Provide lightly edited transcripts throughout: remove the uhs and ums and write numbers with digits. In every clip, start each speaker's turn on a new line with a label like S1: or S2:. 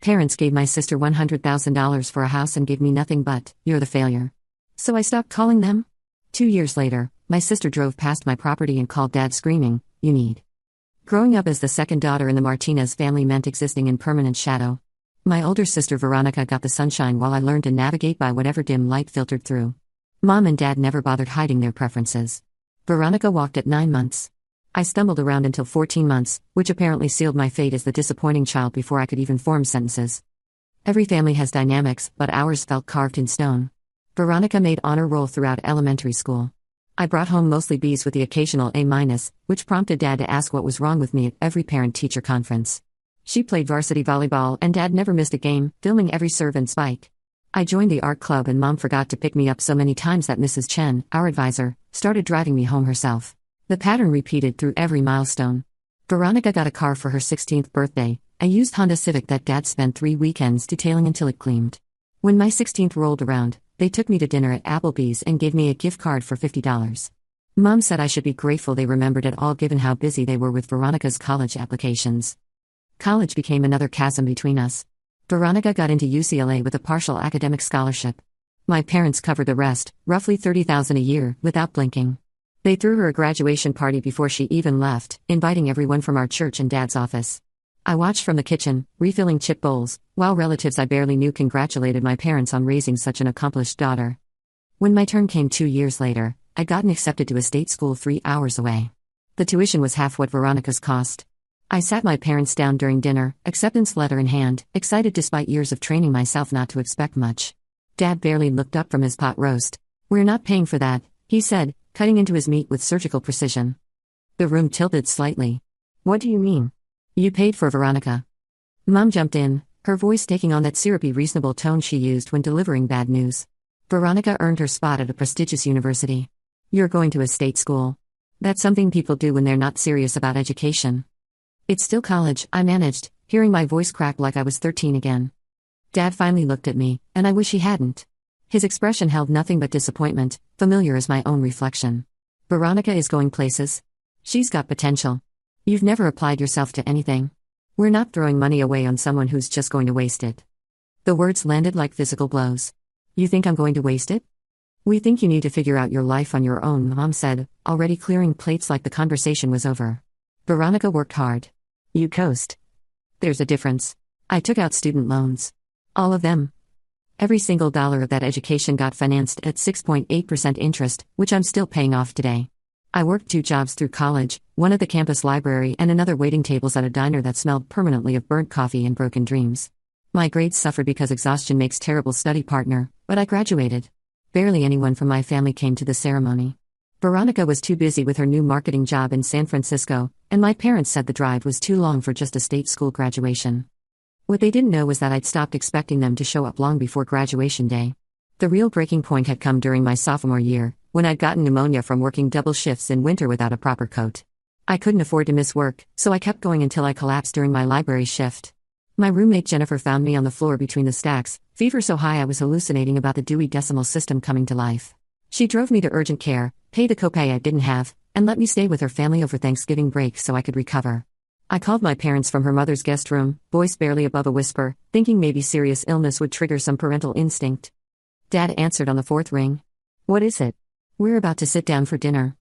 S1: Parents gave my sister $100,000 for a house and gave me nothing but, "You're the failure." So I stopped calling them. 2 years later, my sister drove past my property and called Dad screaming, "You need." Growing up as the second daughter in the Martinez family meant existing in permanent shadow. My older sister Veronica got the sunshine while I learned to navigate by whatever dim light filtered through. Mom and Dad never bothered hiding their preferences. Veronica walked at 9 months. I stumbled around until 14 months, which apparently sealed my fate as the disappointing child before I could even form sentences. Every family has dynamics, but ours felt carved in stone. Veronica made honor roll throughout elementary school. I brought home mostly B's with the occasional A-, which prompted Dad to ask what was wrong with me at every parent-teacher conference. She played varsity volleyball and Dad never missed a game, filming every serve and spike. I joined the art club and Mom forgot to pick me up so many times that Mrs. Chen, our advisor, started driving me home herself. The pattern repeated through every milestone. Veronica got a car for her 16th birthday, a used Honda Civic that Dad spent 3 weekends detailing until it gleamed. When my 16th rolled around, they took me to dinner at Applebee's and gave me a gift card for $50. Mom said I should be grateful they remembered it all given how busy they were with Veronica's college applications. College became another chasm between us. Veronica got into UCLA with a partial academic scholarship. My parents covered the rest, roughly $30,000 a year, without blinking. They threw her a graduation party before she even left, inviting everyone from our church and Dad's office. I watched from the kitchen, refilling chip bowls, while relatives I barely knew congratulated my parents on raising such an accomplished daughter. When my turn came 2 years later, I'd gotten accepted to a state school 3 hours away. The tuition was half what Veronica's cost. I sat my parents down during dinner, acceptance letter in hand, excited despite years of training myself not to expect much. Dad barely looked up from his pot roast. "We're not paying for that," he said, cutting into his meat with surgical precision. The room tilted slightly. "What do you mean? You paid for Veronica." Mom jumped in, her voice taking on that syrupy reasonable tone she used when delivering bad news. "Veronica earned her spot at a prestigious university. You're going to a state school. That's something people do when they're not serious about education." "It's still college," I managed, hearing my voice crack like I was 13 again. Dad finally looked at me, and I wish he hadn't. His expression held nothing but disappointment, familiar as my own reflection. "Veronica is going places. She's got potential. You've never applied yourself to anything. We're not throwing money away on someone who's just going to waste it." The words landed like physical blows. "You think I'm going to waste it?" "We think you need to figure out your life on your own," Mom said, already clearing plates like the conversation was over. "Veronica worked hard. You coast. There's a difference. I took out student loans. All of them. Every single dollar of that education got financed at 6.8% interest, which I'm still paying off today. I worked 2 jobs through college, one at the campus library and another waiting tables at a diner that smelled permanently of burnt coffee and broken dreams. My grades suffered because exhaustion makes terrible study partner, but I graduated. Barely anyone from my family came to the ceremony. Veronica was too busy with her new marketing job in San Francisco, and my parents said the drive was too long for just a state school graduation. What they didn't know was that I'd stopped expecting them to show up long before graduation day. The real breaking point had come during my sophomore year, when I'd gotten pneumonia from working double shifts in winter without a proper coat. I couldn't afford to miss work, so I kept going until I collapsed during my library shift. My roommate Jennifer found me on the floor between the stacks, fever so high I was hallucinating about the Dewey Decimal System coming to life. She drove me to urgent care, paid the copay I didn't have, and let me stay with her family over Thanksgiving break so I could recover. I called my parents from her mother's guest room, voice barely above a whisper, thinking maybe serious illness would trigger some parental instinct. Dad answered on the 4th ring. "What is it?" "We're about to sit down for dinner.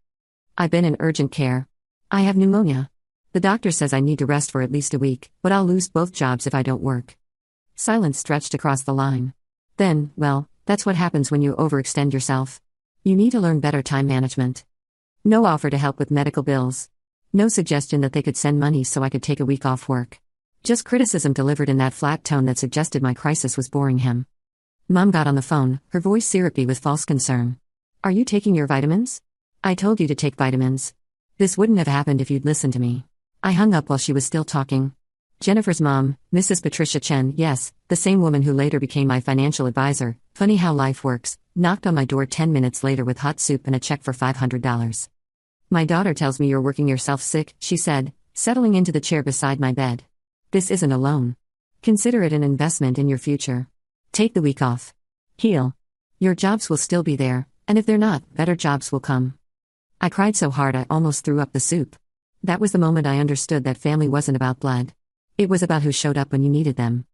S1: I've been in urgent care. I have pneumonia. The doctor says I need to rest for at least a week, but I'll lose both jobs if I don't work." Silence stretched across the line. Then, well, that's what happens when you overextend yourself. You need to learn better time management. No offer to help with medical bills. No suggestion that they could send money so I could take a week off work. Just criticism delivered in that flat tone that suggested my crisis was boring him. Mom got on the phone, her voice syrupy with false concern. "Are you taking your vitamins? I told you to take vitamins. This wouldn't have happened if you'd listened to me." I hung up while she was still talking. Jennifer's mom, Mrs. Patricia Chen, yes, the same woman who later became my financial advisor, funny how life works, knocked on my door 10 minutes later with hot soup and a check for $500. "My daughter tells me you're working yourself sick," she said, settling into the chair beside my bed. "This isn't a loan. Consider it an investment in your future. Take the week off. Heal. Your jobs will still be there, and if they're not, better jobs will come." I cried so hard I almost threw up the soup. That was the moment I understood that family wasn't about blood. It was about who showed up when you needed them.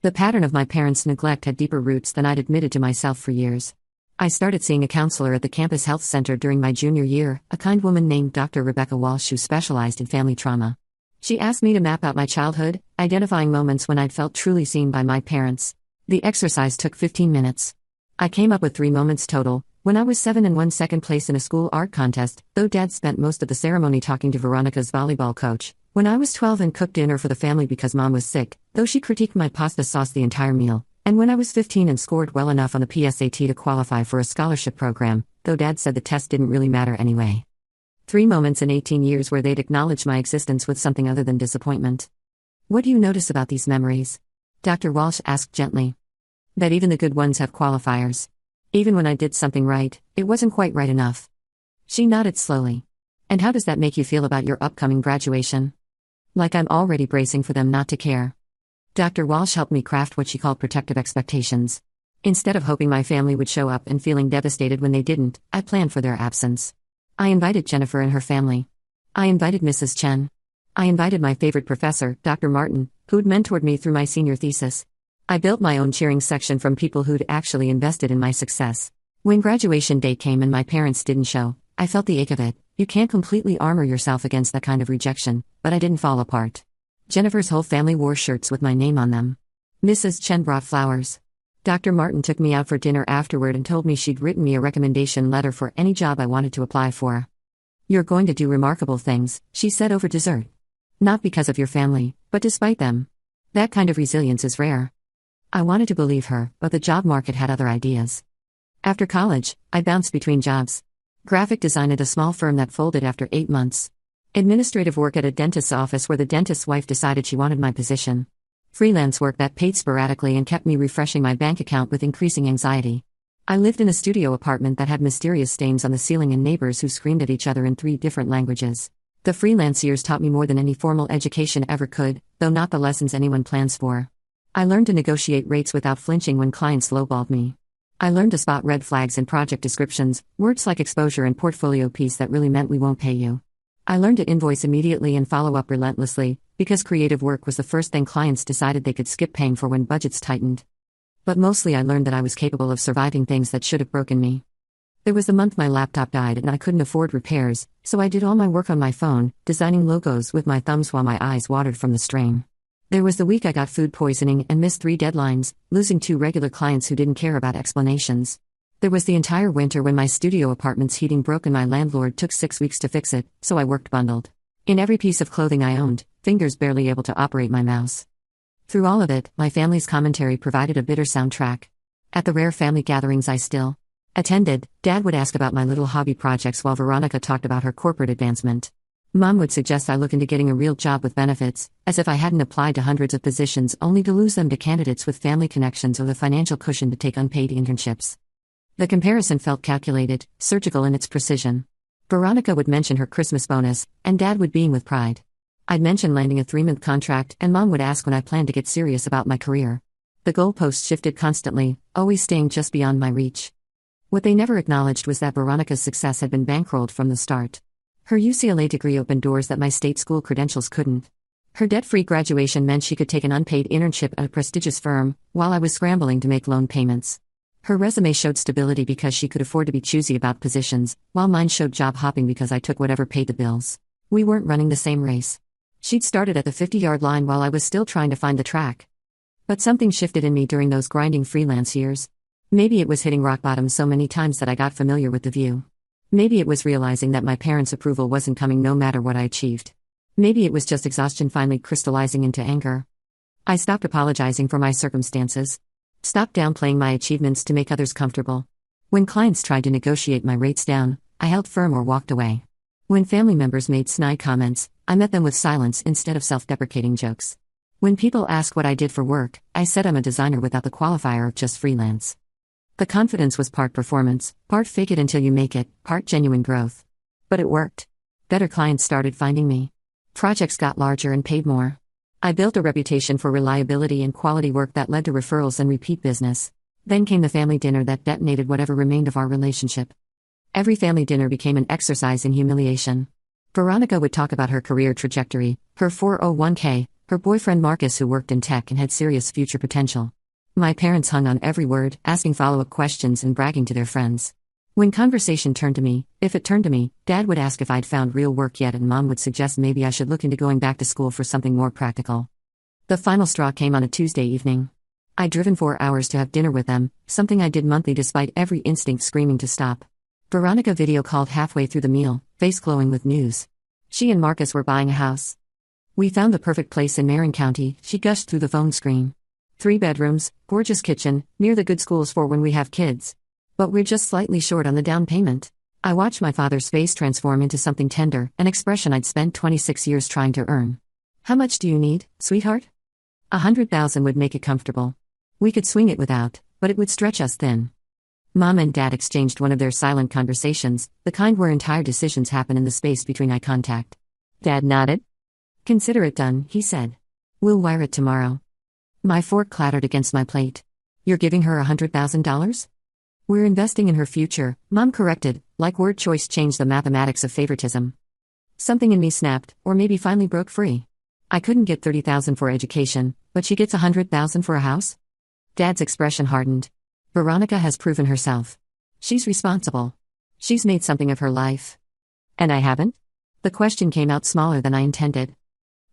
S1: The pattern of my parents' neglect had deeper roots than I'd admitted to myself for years. I started seeing a counselor at the campus health center during my junior year, a kind woman named Dr. Rebecca Walsh who specialized in family trauma. She asked me to map out my childhood, identifying moments when I'd felt truly seen by my parents. The exercise took 15 minutes. I came up with 3 moments total: when I was 7 and won second place in a school art contest, though Dad spent most of the ceremony talking to Veronica's volleyball coach; when I was 12 and cooked dinner for the family because Mom was sick, though she critiqued my pasta sauce the entire meal; and when I was 15 and scored well enough on the PSAT to qualify for a scholarship program, though Dad said the test didn't really matter anyway. 3 moments in 18 years where they'd acknowledged my existence with something other than disappointment. What do you notice about these memories? Dr. Walsh asked gently. That even the good ones have qualifiers. Even when I did something right, it wasn't quite right enough. She nodded slowly. And how does that make you feel about your upcoming graduation? Like I'm already bracing for them not to care. Dr. Walsh helped me craft what she called protective expectations. Instead of hoping my family would show up and feeling devastated when they didn't, I planned for their absence. I invited Jennifer and her family. I invited Mrs. Chen. I invited my favorite professor, Dr. Martin, who'd mentored me through my senior thesis. I built my own cheering section from people who'd actually invested in my success. When graduation day came and my parents didn't show, I felt the ache of it. You can't completely armor yourself against that kind of rejection, but I didn't fall apart. Jennifer's whole family wore shirts with my name on them. Mrs. Chen brought flowers. Dr. Martin took me out for dinner afterward and told me she'd written me a recommendation letter for any job I wanted to apply for. You're going to do remarkable things, she said over dessert. Not because of your family, but despite them. That kind of resilience is rare. I wanted to believe her, but the job market had other ideas. After college, I bounced between jobs. Graphic design at a small firm that folded after 8 months. Administrative work at a dentist's office where the dentist's wife decided she wanted my position. Freelance work that paid sporadically and kept me refreshing my bank account with increasing anxiety. I lived in a studio apartment that had mysterious stains on the ceiling and neighbors who screamed at each other in 3 different languages. The freelance years taught me more than any formal education ever could, though not the lessons anyone plans for. I learned to negotiate rates without flinching when clients lowballed me. I learned to spot red flags in project descriptions, words like exposure and portfolio piece that really meant we won't pay you. I learned to invoice immediately and follow up relentlessly, because creative work was the first thing clients decided they could skip paying for when budgets tightened. But mostly I learned that I was capable of surviving things that should have broken me. There was the month my laptop died and I couldn't afford repairs, so I did all my work on my phone, designing logos with my thumbs while my eyes watered from the strain. There was the week I got food poisoning and missed 3 deadlines, losing 2 regular clients who didn't care about explanations. There was the entire winter when my studio apartment's heating broke and my landlord took 6 weeks to fix it, so I worked bundled. In every piece of clothing I owned, fingers barely able to operate my mouse. Through all of it, my family's commentary provided a bitter soundtrack. At the rare family gatherings I still attended, Dad would ask about my little hobby projects while Veronica talked about her corporate advancement. Mom would suggest I look into getting a real job with benefits, as if I hadn't applied to hundreds of positions only to lose them to candidates with family connections or the financial cushion to take unpaid internships. The comparison felt calculated, surgical in its precision. Veronica would mention her Christmas bonus, and Dad would beam with pride. I'd mention landing a 3-month contract, and Mom would ask when I planned to get serious about my career. The goalposts shifted constantly, always staying just beyond my reach. What they never acknowledged was that Veronica's success had been bankrolled from the start. Her UCLA degree opened doors that my state school credentials couldn't. Her debt-free graduation meant she could take an unpaid internship at a prestigious firm, while I was scrambling to make loan payments. Her resume showed stability because she could afford to be choosy about positions, while mine showed job hopping because I took whatever paid the bills. We weren't running the same race. She'd started at the 50-yard line while I was still trying to find the track. But something shifted in me during those grinding freelance years. Maybe it was hitting rock bottom so many times that I got familiar with the view. Maybe it was realizing that my parents' approval wasn't coming no matter what I achieved. Maybe it was just exhaustion finally crystallizing into anger. I stopped apologizing for my circumstances. Stopped downplaying my achievements to make others comfortable. When clients tried to negotiate my rates down, I held firm or walked away. When family members made snide comments, I met them with silence instead of self-deprecating jokes. When people asked what I did for work, I said I'm a designer without the qualifier of just freelance. The confidence was part performance, part fake it until you make it, part genuine growth. But it worked. Better clients started finding me. Projects got larger and paid more. I built a reputation for reliability and quality work that led to referrals and repeat business. Then came the family dinner that detonated whatever remained of our relationship. Every family dinner became an exercise in humiliation. Veronica would talk about her career trajectory, her 401k, Her boyfriend Marcus, who worked in tech and had serious future potential. My parents hung on every word, asking follow-up questions and bragging to their friends. When conversation turned to me, if it turned to me, Dad would ask if I'd found real work yet, and Mom would suggest maybe I should look into going back to school for something more practical. The final straw came on a Tuesday evening. I'd driven 4 hours to have dinner with them, something I did monthly despite every instinct screaming to stop. Veronica video called halfway through the meal, face glowing with news. She and Marcus were buying a house. "We found the perfect place in Marin County," she gushed through the phone screen. 3 bedrooms, gorgeous kitchen, near the good schools for when we have kids. But we're just slightly short on the down payment. I watched my father's face transform into something tender, an expression I'd spent 26 years trying to earn. "How much do you need, sweetheart?" 100,000 would make it comfortable. We could swing it without, but it would stretch us thin. Mom and Dad exchanged one of their silent conversations, the kind where entire decisions happen in the space between eye contact. Dad nodded. "Consider it done," he said. "We'll wire it tomorrow." My fork clattered against my plate. "You're giving her $100,000? "We're investing in her future," Mom corrected, like word choice changed the mathematics of favoritism. Something in me snapped, or maybe finally broke free. I couldn't get 30,000 for education, but she gets 100,000 for a house? Dad's expression hardened. Veronica has proven herself. She's responsible. She's made something of her life. And I haven't? The question came out smaller than I intended.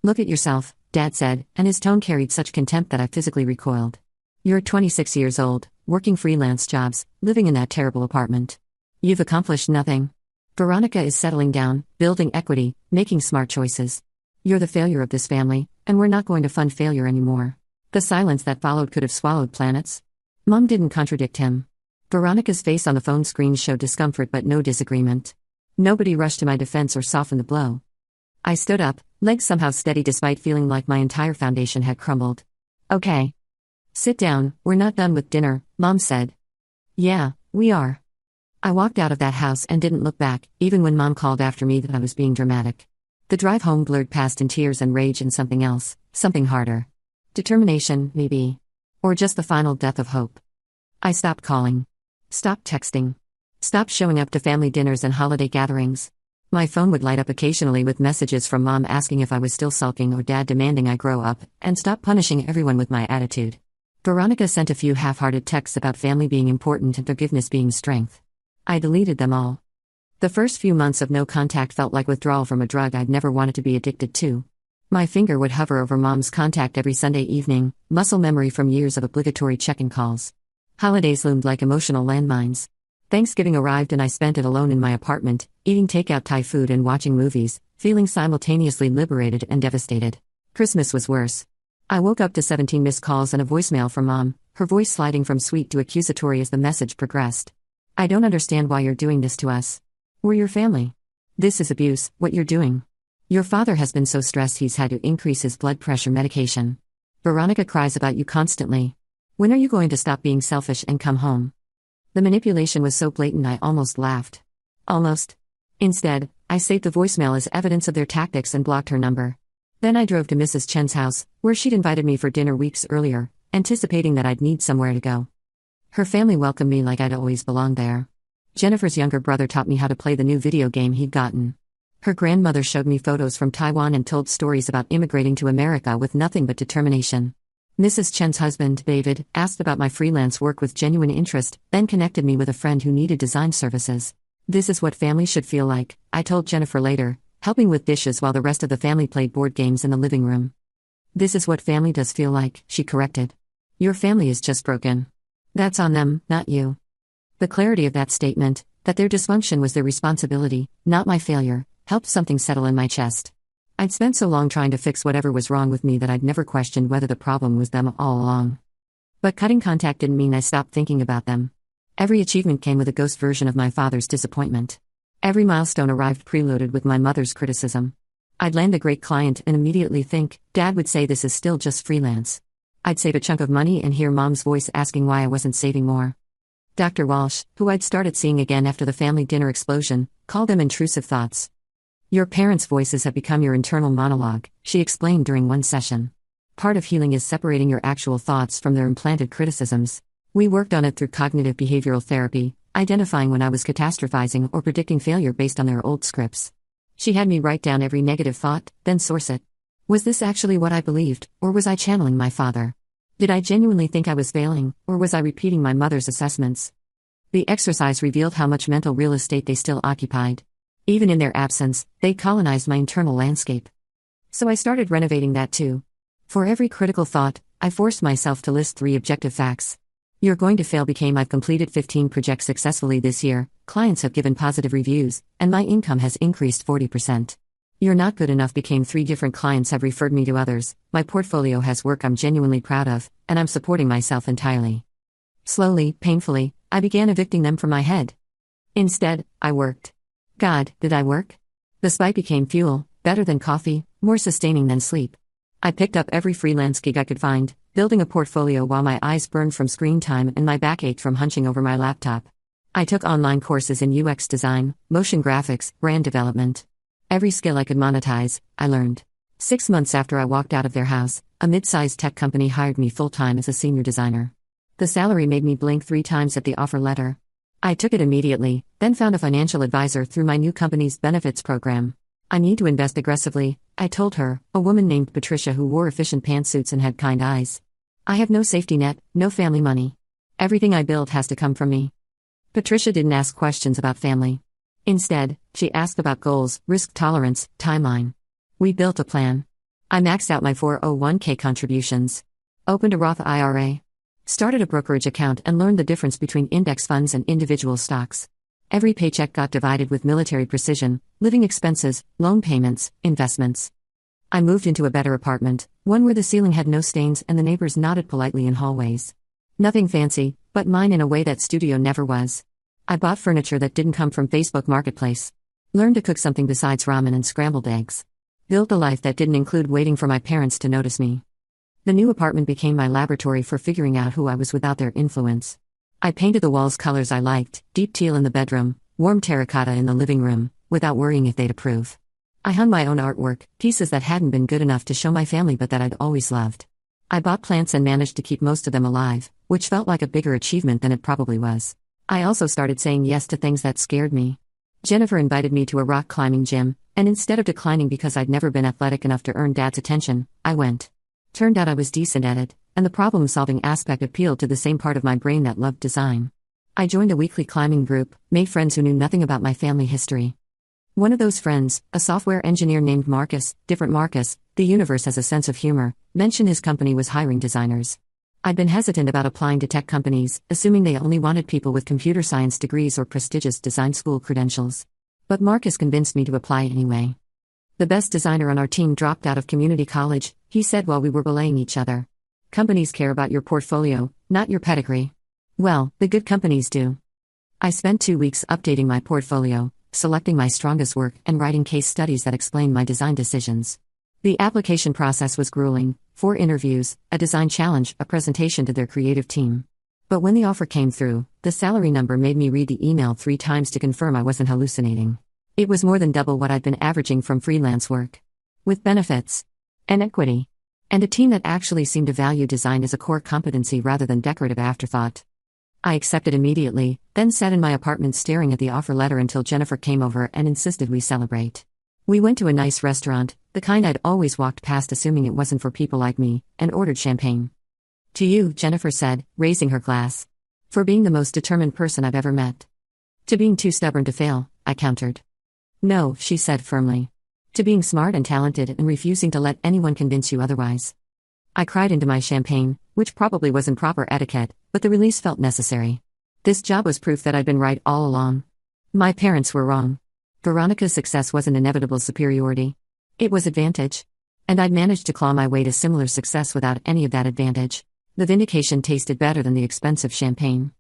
S1: "Look at yourself," Dad said, and his tone carried such contempt that I physically recoiled. "You're 26 years old, working freelance jobs, living in that terrible apartment. You've accomplished nothing. Veronica is settling down, building equity, making smart choices. You're the failure of this family, and we're not going to fund failure anymore." The silence that followed could have swallowed planets. Mom didn't contradict him. Veronica's face on the phone screen showed discomfort but no disagreement. Nobody rushed to my defense or softened the blow. I stood up, legs somehow steady despite feeling like my entire foundation had crumbled. "Okay. Sit down, we're not done with dinner," Mom said. "Yeah, we are." I walked out of that house and didn't look back, even when Mom called after me that I was being dramatic. The drive home blurred past in tears and rage and something else, something harder. Determination, maybe. Or just the final death of hope. I stopped calling. Stopped texting. Stopped showing up to family dinners and holiday gatherings. My phone would light up occasionally with messages from Mom asking if I was still sulking or Dad demanding I grow up and stop punishing everyone with my attitude. Veronica sent a few half-hearted texts about family being important and forgiveness being strength. I deleted them all. The first few months of no contact felt like withdrawal from a drug I'd never wanted to be addicted to. My finger would hover over Mom's contact every Sunday evening, muscle memory from years of obligatory check-in calls. Holidays loomed like emotional landmines. Thanksgiving arrived and I spent it alone in my apartment, eating takeout Thai food and watching movies, feeling simultaneously liberated and devastated. Christmas was worse. I woke up to 17 missed calls and a voicemail from Mom, her voice sliding from sweet to accusatory as the message progressed. "I don't understand why you're doing this to us. We're your family. This is abuse, what you're doing. Your father has been so stressed he's had to increase his blood pressure medication. Veronica cries about you constantly. When are you going to stop being selfish and come home?" The manipulation was so blatant I almost laughed. Almost. Instead, I saved the voicemail as evidence of their tactics and blocked her number. Then I drove to Mrs. Chen's house, where she'd invited me for dinner weeks earlier, anticipating that I'd need somewhere to go. Her family welcomed me like I'd always belonged there. Jennifer's younger brother taught me how to play the new video game he'd gotten. Her grandmother showed me photos from Taiwan and told stories about immigrating to America with nothing but determination. Mrs. Chen's husband, David, asked about my freelance work with genuine interest, then connected me with a friend who needed design services. "This is what family should feel like," I told Jennifer later, helping with dishes while the rest of the family played board games in the living room. "This is what family does feel like," she corrected. "Your family is just broken. That's on them, not you." The clarity of that statement, that their dysfunction was their responsibility, not my failure, helped something settle in my chest. I'd spent so long trying to fix whatever was wrong with me that I'd never questioned whether the problem was them all along. But cutting contact didn't mean I stopped thinking about them. Every achievement came with a ghost version of my father's disappointment. Every milestone arrived preloaded with my mother's criticism. I'd land a great client and immediately think, Dad would say this is still just freelance. I'd save a chunk of money and hear Mom's voice asking why I wasn't saving more. Dr. Walsh, who I'd started seeing again after the family dinner explosion, called them intrusive thoughts. "Your parents' voices have become your internal monologue," she explained during one session. "Part of healing is separating your actual thoughts from their implanted criticisms. We worked on it through cognitive behavioral therapy, identifying when I was catastrophizing or predicting failure based on their old scripts. She had me write down every negative thought, then source it. Was this actually what I believed, or was I channeling my father? Did I genuinely think I was failing, or was I repeating my mother's assessments? The exercise revealed how much mental real estate they still occupied. Even in their absence, they colonized my internal landscape. So I started renovating that too. For every critical thought, I forced myself to list 3 objective facts. You're going to fail became I've completed 15 projects successfully this year, clients have given positive reviews, and my income has increased 40%. You're not good enough became 3 different clients have referred me to others, my portfolio has work I'm genuinely proud of, and I'm supporting myself entirely. Slowly, painfully, I began evicting them from my head. Instead, I worked. God, did I work? The spite became fuel, better than coffee, more sustaining than sleep. I picked up every freelance gig I could find, building a portfolio while my eyes burned from screen time and my back ached from hunching over my laptop. I took online courses in UX design, motion graphics, brand development. Every skill I could monetize, I learned. 6 months after I walked out of their house, a mid-sized tech company hired me full-time as a senior designer. The salary made me blink 3 times at the offer letter. I took it immediately, then found a financial advisor through my new company's benefits program. I need to invest aggressively, I told her, a woman named Patricia who wore efficient pantsuits and had kind eyes. I have no safety net, no family money. Everything I build has to come from me. Patricia didn't ask questions about family. Instead, she asked about goals, risk tolerance, timeline. We built a plan. I maxed out my 401k contributions. Opened a Roth IRA. Started a brokerage account and learned the difference between index funds and individual stocks. Every paycheck got divided with military precision, living expenses, loan payments, investments. I moved into a better apartment, one where the ceiling had no stains and the neighbors nodded politely in hallways. Nothing fancy, but mine in a way that studio never was. I bought furniture that didn't come from Facebook Marketplace. Learned to cook something besides ramen and scrambled eggs. Built a life that didn't include waiting for my parents to notice me. The new apartment became my laboratory for figuring out who I was without their influence. I painted the walls colors I liked, deep teal in the bedroom, warm terracotta in the living room, without worrying if they'd approve. I hung my own artwork, pieces that hadn't been good enough to show my family but that I'd always loved. I bought plants and managed to keep most of them alive, which felt like a bigger achievement than it probably was. I also started saying yes to things that scared me. Jennifer invited me to a rock climbing gym, and instead of declining because I'd never been athletic enough to earn Dad's attention, I went. Turned out I was decent at it, and the problem-solving aspect appealed to the same part of my brain that loved design. I joined a weekly climbing group, made friends who knew nothing about my family history. One of those friends, a software engineer named Marcus, different Marcus, the universe has a sense of humor, mentioned his company was hiring designers. I'd been hesitant about applying to tech companies, assuming they only wanted people with computer science degrees or prestigious design school credentials. But Marcus convinced me to apply anyway. The best designer on our team dropped out of community college, he said while we were belaying each other. Companies care about your portfolio, not your pedigree. Well, the good companies do. I spent 2 weeks updating my portfolio, selecting my strongest work and writing case studies that explained my design decisions. The application process was grueling, 4 interviews, a design challenge, a presentation to their creative team. But when the offer came through, the salary number made me read the email 3 times to confirm I wasn't hallucinating. It was more than double what I'd been averaging from freelance work. With benefits. And equity. And a team that actually seemed to value design as a core competency rather than decorative afterthought. I accepted immediately, then sat in my apartment staring at the offer letter until Jennifer came over and insisted we celebrate. We went to a nice restaurant, the kind I'd always walked past assuming it wasn't for people like me, and ordered champagne. To you, Jennifer said, raising her glass. For being the most determined person I've ever met. To being too stubborn to fail, I countered. No, she said firmly. To being smart and talented and refusing to let anyone convince you otherwise. I cried into my champagne, which probably wasn't proper etiquette, but the release felt necessary. This job was proof that I'd been right all along. My parents were wrong. Veronica's success wasn't inevitable superiority. It was advantage. And I'd managed to claw my way to similar success without any of that advantage. The vindication tasted better than the expensive champagne.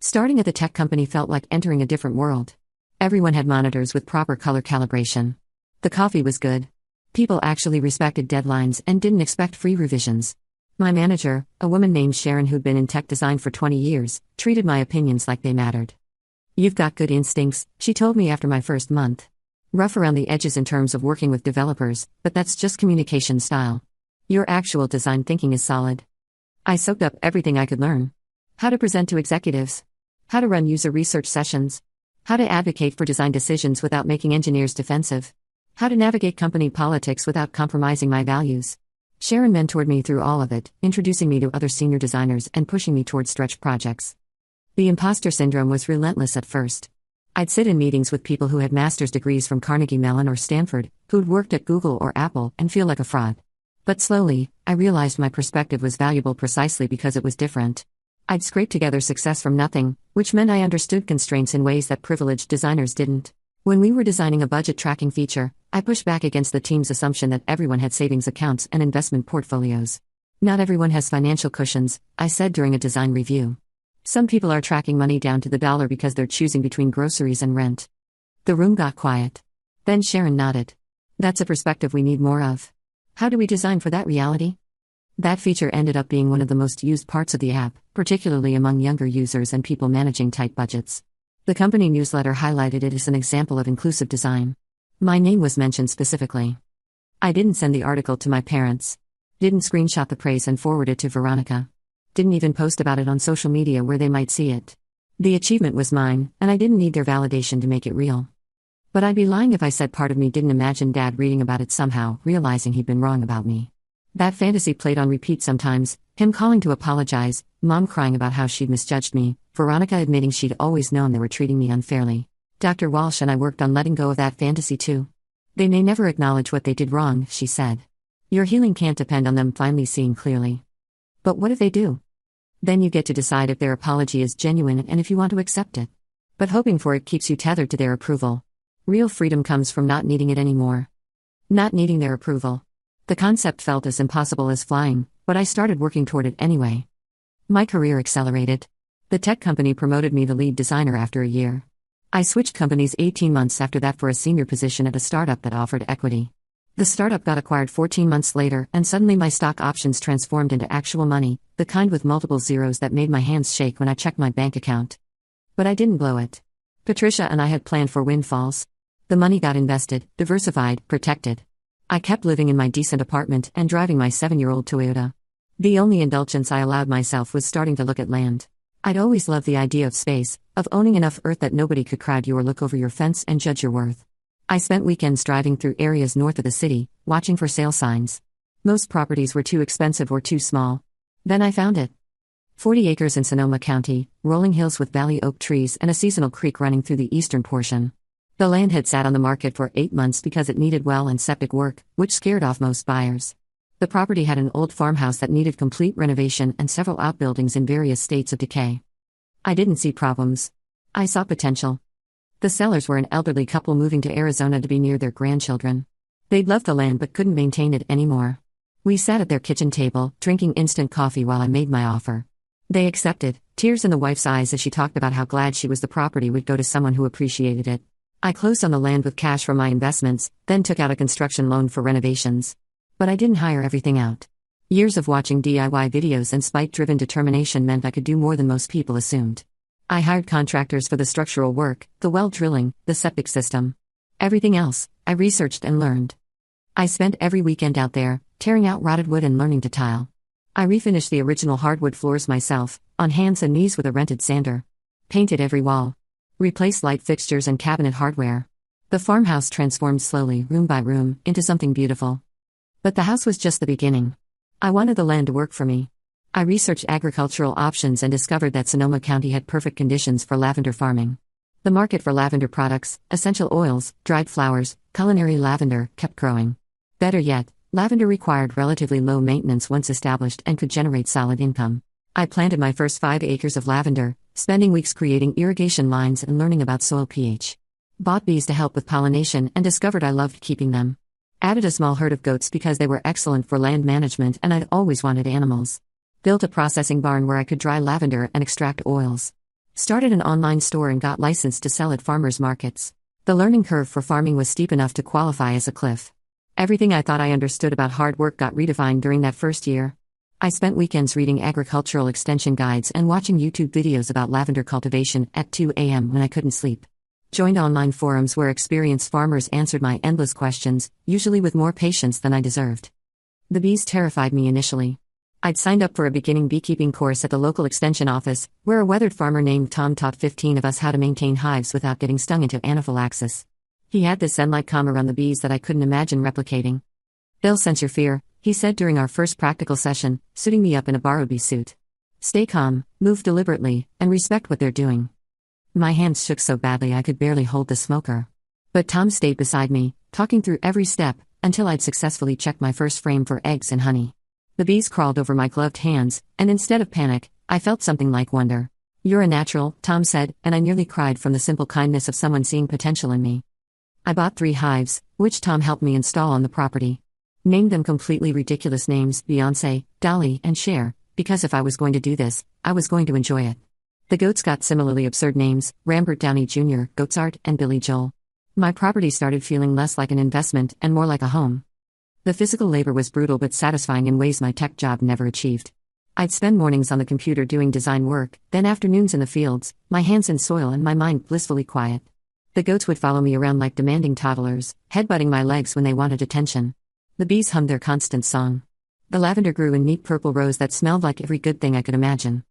S1: Starting at the tech company felt like entering a different world. Everyone had monitors with proper color calibration. The coffee was good. People actually respected deadlines and didn't expect free revisions. My manager, a woman named Sharon who'd been in tech design for 20 years, treated my opinions like they mattered. You've got good instincts, she told me after my first month. Rough around the edges in terms of working with developers, but that's just communication style. Your actual design thinking is solid. I soaked up everything I could learn. How to present to executives. How to run user research sessions. How to advocate for design decisions without making engineers defensive. How to navigate company politics without compromising my values. Sharon mentored me through all of it, introducing me to other senior designers and pushing me toward stretch projects. The imposter syndrome was relentless at first. I'd sit in meetings with people who had master's degrees from Carnegie Mellon or Stanford, who'd worked at Google or Apple, and feel like a fraud. But slowly, I realized my perspective was valuable precisely because it was different. I'd scraped together success from nothing, which meant I understood constraints in ways that privileged designers didn't. When we were designing a budget tracking feature, I pushed back against the team's assumption that everyone had savings accounts and investment portfolios. Not everyone has financial cushions, I said during a design review. Some people are tracking money down to the dollar because they're choosing between groceries and rent. The room got quiet. Then Sharon nodded. That's a perspective we need more of. How do we design for that reality? That feature ended up being one of the most used parts of the app, particularly among younger users and people managing tight budgets. The company newsletter highlighted it as an example of inclusive design. My name was mentioned specifically. I didn't send the article to my parents. Didn't screenshot the praise and forward it to Veronica. Didn't even post about it on social media where they might see it. The achievement was mine, and I didn't need their validation to make it real. But I'd be lying if I said part of me didn't imagine Dad reading about it somehow, realizing he'd been wrong about me. That fantasy played on repeat sometimes, him calling to apologize, Mom crying about how she'd misjudged me, Veronica admitting she'd always known they were treating me unfairly. Dr. Walsh and I worked on letting go of that fantasy too. They may never acknowledge what they did wrong, she said. Your healing can't depend on them finally seeing clearly. But what if they do? Then you get to decide if their apology is genuine and if you want to accept it. But hoping for it keeps you tethered to their approval. Real freedom comes from not needing it anymore. Not needing their approval. The concept felt as impossible as flying, but I started working toward it anyway. My career accelerated. The tech company promoted me to lead designer after a year. I switched companies 18 months after that for a senior position at a startup that offered equity. The startup got acquired 14 months later, and suddenly my stock options transformed into actual money, the kind with multiple zeros that made my hands shake when I checked my bank account. But I didn't blow it. Patricia and I had planned for windfalls. The money got invested, diversified, protected. I kept living in my decent apartment and driving my 7-year-old Toyota. The only indulgence I allowed myself was starting to look at land. I'd always loved the idea of space, of owning enough earth that nobody could crowd you or look over your fence and judge your worth. I spent weekends driving through areas north of the city, watching for sale signs. Most properties were too expensive or too small. Then I found it. 40 acres in Sonoma County, rolling hills with valley oak trees and a seasonal creek running through the eastern portion. The land had sat on the market for 8 months because it needed well and septic work, which scared off most buyers. The property had an old farmhouse that needed complete renovation and several outbuildings in various states of decay. I didn't see problems. I saw potential. The sellers were an elderly couple moving to Arizona to be near their grandchildren. They'd loved the land but couldn't maintain it anymore. We sat at their kitchen table, drinking instant coffee while I made my offer. They accepted, tears in the wife's eyes as she talked about how glad she was the property would go to someone who appreciated it. I closed on the land with cash from my investments, then took out a construction loan for renovations. But I didn't hire everything out. Years of watching DIY videos and spite-driven determination meant I could do more than most people assumed. I hired contractors for the structural work, the well drilling, the septic system. Everything else, I researched and learned. I spent every weekend out there, tearing out rotted wood and learning to tile. I refinished the original hardwood floors myself, on hands and knees with a rented sander. Painted every wall. Replaced light fixtures and cabinet hardware. The farmhouse transformed slowly, room by room, into something beautiful. But the house was just the beginning. I wanted the land to work for me. I researched agricultural options and discovered that Sonoma County had perfect conditions for lavender farming. The market for lavender products, essential oils, dried flowers, culinary lavender, kept growing. Better yet, lavender required relatively low maintenance once established and could generate solid income. I planted my first 5 acres of lavender, spending weeks creating irrigation lines and learning about soil pH. Bought bees to help with pollination and discovered I loved keeping them. Added a small herd of goats because they were excellent for land management and I'd always wanted animals. Built a processing barn where I could dry lavender and extract oils. Started an online store and got licensed to sell at farmers markets. The learning curve for farming was steep enough to qualify as a cliff. Everything I thought I understood about hard work got redefined during that first year. I spent weekends reading agricultural extension guides and watching YouTube videos about lavender cultivation at 2 a.m. when I couldn't sleep. Joined online forums where experienced farmers answered my endless questions, usually with more patience than I deserved. The bees terrified me initially. I'd signed up for a beginning beekeeping course at the local extension office, where a weathered farmer named Tom taught 15 of us how to maintain hives without getting stung into anaphylaxis. He had this zen-like calm around the bees that I couldn't imagine replicating. "They'll sense your fear," he said during our first practical session, suiting me up in a borrowed bee suit. "Stay calm, move deliberately, and respect what they're doing." My hands shook so badly I could barely hold the smoker. But Tom stayed beside me, talking through every step, until I'd successfully checked my first frame for eggs and honey. The bees crawled over my gloved hands, and instead of panic, I felt something like wonder. "You're a natural," Tom said, and I nearly cried from the simple kindness of someone seeing potential in me. I bought 3 hives, which Tom helped me install on the property. Named them completely ridiculous names, Beyoncé, Dolly, and Cher, because if I was going to do this, I was going to enjoy it. The goats got similarly absurd names, Rambert Downey Jr., Goatsart, and Billy Joel. My property started feeling less like an investment and more like a home. The physical labor was brutal but satisfying in ways my tech job never achieved. I'd spend mornings on the computer doing design work, then afternoons in the fields, my hands in soil and my mind blissfully quiet. The goats would follow me around like demanding toddlers, headbutting my legs when they wanted attention. The bees hummed their constant song. The lavender grew in neat purple rows that smelled like every good thing I could imagine.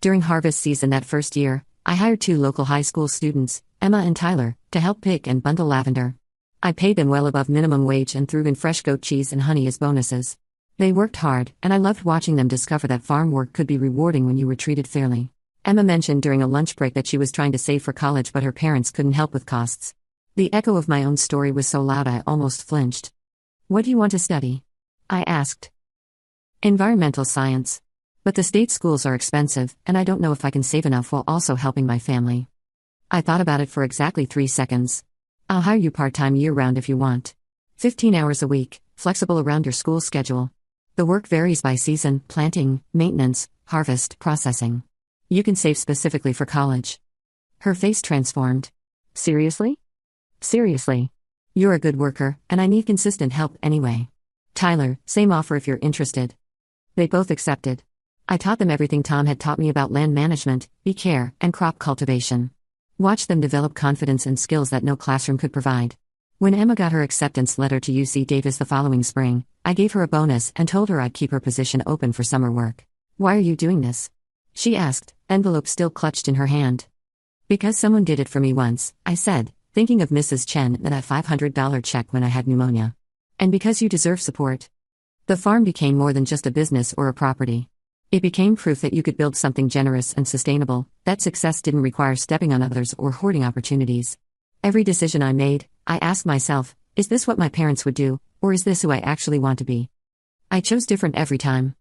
S1: During harvest season that first year, I hired 2 local high school students, Emma and Tyler, to help pick and bundle lavender. I paid them well above minimum wage and threw in fresh goat cheese and honey as bonuses. They worked hard, and I loved watching them discover that farm work could be rewarding when you were treated fairly. Emma mentioned during a lunch break that she was trying to save for college but her parents couldn't help with costs. The echo of my own story was so loud I almost flinched. "What do you want to study?" I asked. "Environmental science. But the state schools are expensive, and I don't know if I can save enough while also helping my family." I thought about it for exactly 3 seconds. "I'll hire you part-time year-round if you want. 15 hours a week, flexible around your school schedule. The work varies by season, planting, maintenance, harvest, processing. You can save specifically for college." Her face transformed. "Seriously?" "Seriously. You're a good worker, and I need consistent help anyway." "Tyler, same offer if you're interested." They both accepted. I taught them everything Tom had taught me about land management, bee care, and crop cultivation. Watched them develop confidence and skills that no classroom could provide. When Emma got her acceptance letter to UC Davis the following spring, I gave her a bonus and told her I'd keep her position open for summer work. "Why are you doing this?" she asked, envelope still clutched in her hand. "Because someone did it for me once," I said, thinking of Mrs. Chen and that $500 check when I had pneumonia. "And because you deserve support." The farm became more than just a business or a property. It became proof that you could build something generous and sustainable, that success didn't require stepping on others or hoarding opportunities. Every decision I made, I asked myself, is this what my parents would do, or is this who I actually want to be? I chose different every time.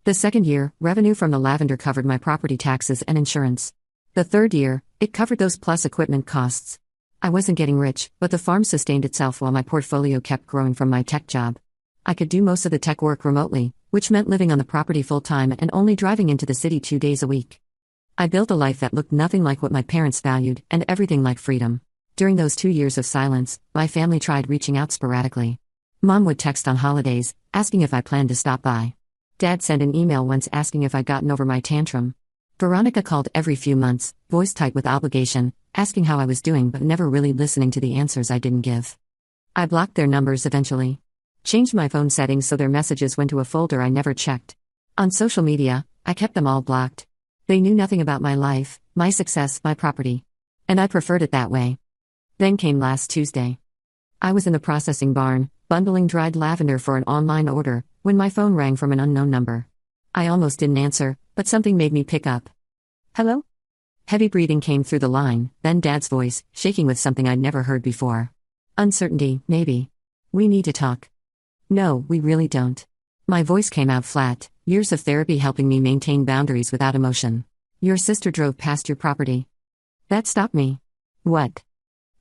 S1: The second year, revenue from the lavender covered my property taxes and insurance. The third year, it covered those plus equipment costs. I wasn't getting rich, but the farm sustained itself while my portfolio kept growing from my tech job. I could do most of the tech work remotely, which meant living on the property full-time and only driving into the city 2 days a week. I built a life that looked nothing like what my parents valued, and everything like freedom. During those 2 years of silence, my family tried reaching out sporadically. Mom would text on holidays, asking if I planned to stop by. Dad sent an email once asking if I'd gotten over my tantrum. Veronica called every few months, voice tight with obligation, asking how I was doing but never really listening to the answers I didn't give. I blocked their numbers eventually. Changed my phone settings so their messages went to a folder I never checked. On social media, I kept them all blocked. They knew nothing about my life, my success, my property. And I preferred it that way. Then came last Tuesday. I was in the processing barn, bundling dried lavender for an online order, when my phone rang from an unknown number. I almost didn't answer, but something made me pick up. "Hello?" Heavy breathing came through the line, then Dad's voice, shaking with something I'd never heard before. "Uncertainty, maybe. We need to talk." "No, we really don't." My voice came out flat, years of therapy helping me maintain boundaries without emotion. "Your sister drove past your property." That stopped me. "What?"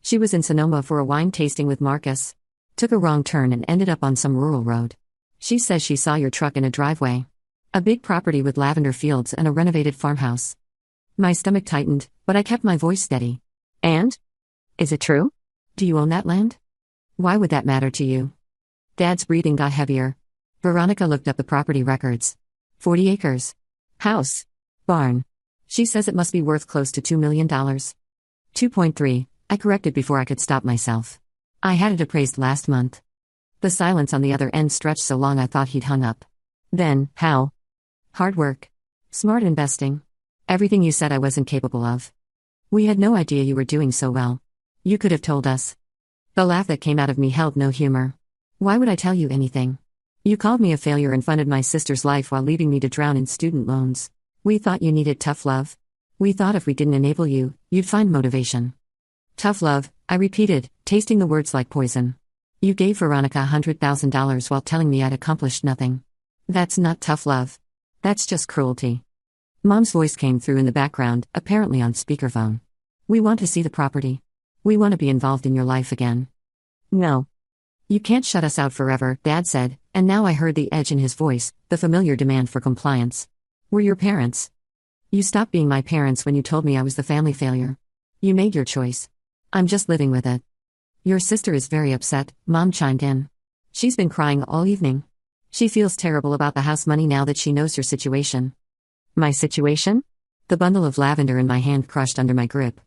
S1: "She was in Sonoma for a wine tasting with Marcus. Took a wrong turn and ended up on some rural road. She says she saw your truck in a driveway. A big property with lavender fields and a renovated farmhouse." My stomach tightened, but I kept my voice steady. "And? Is it true? Do you own that land? Why would that matter to you?" Dad's breathing got heavier. Veronica looked up the property records. 40 acres. House. Barn. She says it must be worth close to $2 million. 2.3, I corrected before I could stop myself. I had it appraised last month. The silence on the other end stretched so long I thought he'd hung up. Then, how? Hard work. Smart investing. Everything you said I wasn't capable of. We had no idea you were doing so well. You could have told us. The laugh that came out of me held no humor. Why would I tell you anything? You called me a failure and funded my sister's life while leaving me to drown in student loans. We thought you needed tough love. We thought if we didn't enable you, you'd find motivation. Tough love, I repeated, tasting the words like poison. You gave Veronica $100,000 while telling me I'd accomplished nothing. That's not tough love. That's just cruelty. Mom's voice came through in the background, apparently on speakerphone. We want to see the property. We want to be involved in your life again. No. You can't shut us out forever, Dad said, and now I heard the edge in his voice, the familiar demand for compliance. We're your parents. You stopped being my parents when you told me I was the family failure. You made your choice. I'm just living with it. Your sister is very upset, Mom chimed in. She's been crying all evening. She feels terrible about the house money now that she knows your situation. My situation? The bundle of lavender in my hand crushed under my grip,